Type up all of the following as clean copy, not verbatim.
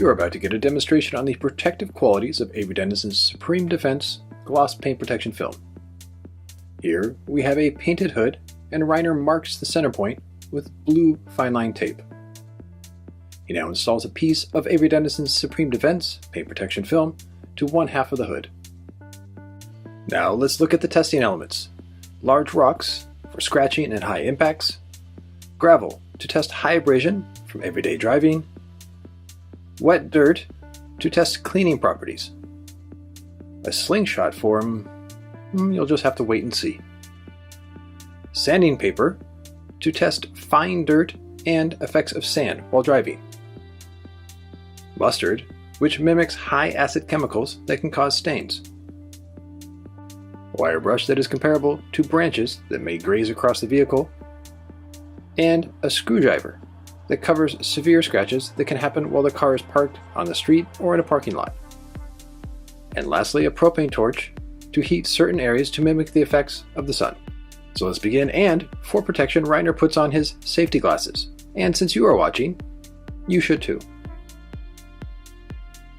You're about to get a demonstration on the protective qualities of Avery Dennison's Supreme Defense Gloss Paint Protection Film. Here we have a painted hood, and Reiner marks the center point with blue fine line tape. He now installs a piece of Avery Dennison's Supreme Defense Paint Protection Film to one half of the hood. Now let's look at the testing elements. Large rocks for scratching and high impacts, gravel to test high abrasion from everyday driving, wet dirt to test cleaning properties, a slingshot for, you'll just have to wait and see, sanding paper to test fine dirt and effects of sand while driving, mustard, which mimics high acid chemicals that can cause stains, a wire brush that is comparable to branches that may graze across the vehicle, and a screwdriver that covers severe scratches that can happen while the car is parked on the street or in a parking lot. And lastly, a propane torch to heat certain areas to mimic the effects of the sun. So let's begin, and for protection, Reiner puts on his safety glasses. And since you are watching, you should too.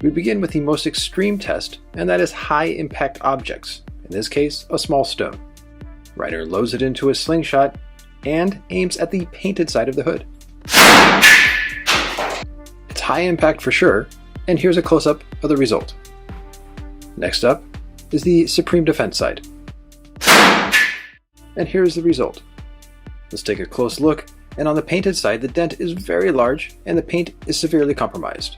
We begin with the most extreme test, and that is high impact objects, in this case, a small stone. Reiner loads it into a slingshot and aims at the painted side of the hood. It's high impact for sure, and here's a close-up of the result. Next up is the Supreme Defense side. And here's the result. Let's take a close look, and on the painted side the dent is very large and the paint is severely compromised.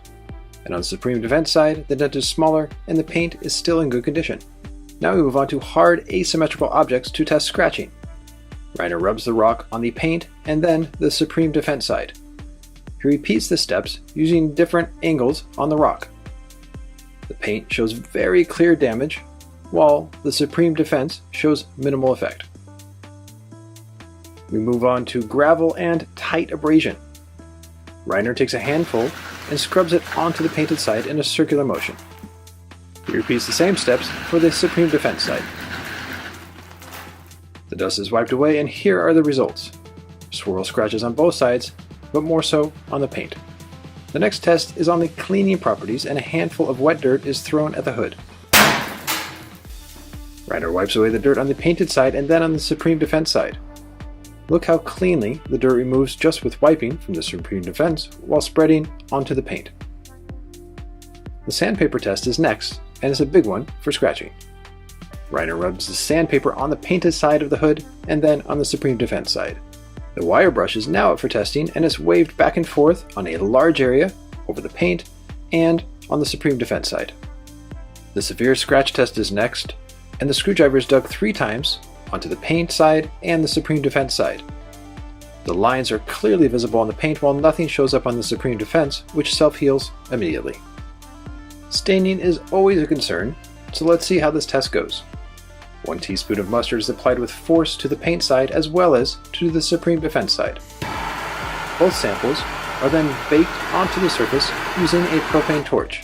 And on the Supreme Defense side the dent is smaller and the paint is still in good condition. Now we move on to hard asymmetrical objects to test scratching. Reiner rubs the rock on the paint and then the Supreme Defense side. He repeats the steps using different angles on the rock. The paint shows very clear damage, while the Supreme Defense shows minimal effect. We move on to gravel and tight abrasion. Reiner takes a handful and scrubs it onto the painted side in a circular motion. He repeats the same steps for the Supreme Defense side. The dust is wiped away, and here are the results. Swirl scratches on both sides, but more so on the paint. The next test is on the cleaning properties, and a handful of wet dirt is thrown at the hood. Reiner wipes away the dirt on the painted side and then on the Supreme Defense side. Look how cleanly the dirt removes just with wiping from the Supreme Defense while spreading onto the paint. The sandpaper test is next, and is a big one for scratching. Reiner rubs the sandpaper on the painted side of the hood and then on the Supreme Defense side. The wire brush is now up for testing and is waved back and forth on a large area over the paint and on the Supreme Defense side. The severe scratch test is next, and the screwdriver is dug 3 times onto the paint side and the Supreme Defense side. The lines are clearly visible on the paint while nothing shows up on the Supreme Defense, which self-heals immediately. Staining is always a concern, so let's see how this test goes. 1 teaspoon of mustard is applied with force to the paint side as well as to the Supreme Defense side. Both samples are then baked onto the surface using a propane torch.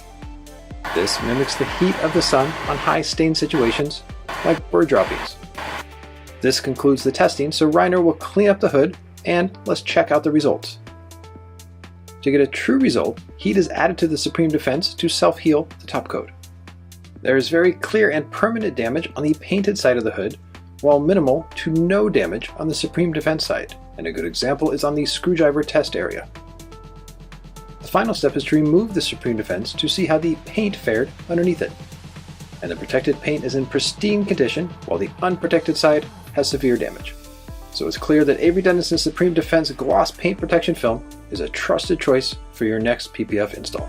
This mimics the heat of the sun on high stain situations like bird droppings. This concludes the testing, so Reiner will clean up the hood, and let's check out the results. To get a true result, heat is added to the Supreme Defense to self-heal the top coat. There is very clear and permanent damage on the painted side of the hood, while minimal to no damage on the Supreme Defense side, and a good example is on the screwdriver test area. The final step is to remove the Supreme Defense to see how the paint fared underneath it. And the protected paint is in pristine condition, while the unprotected side has severe damage. So it's clear that Avery Dennison's Supreme Defense Gloss Paint Protection Film is a trusted choice for your next PPF install.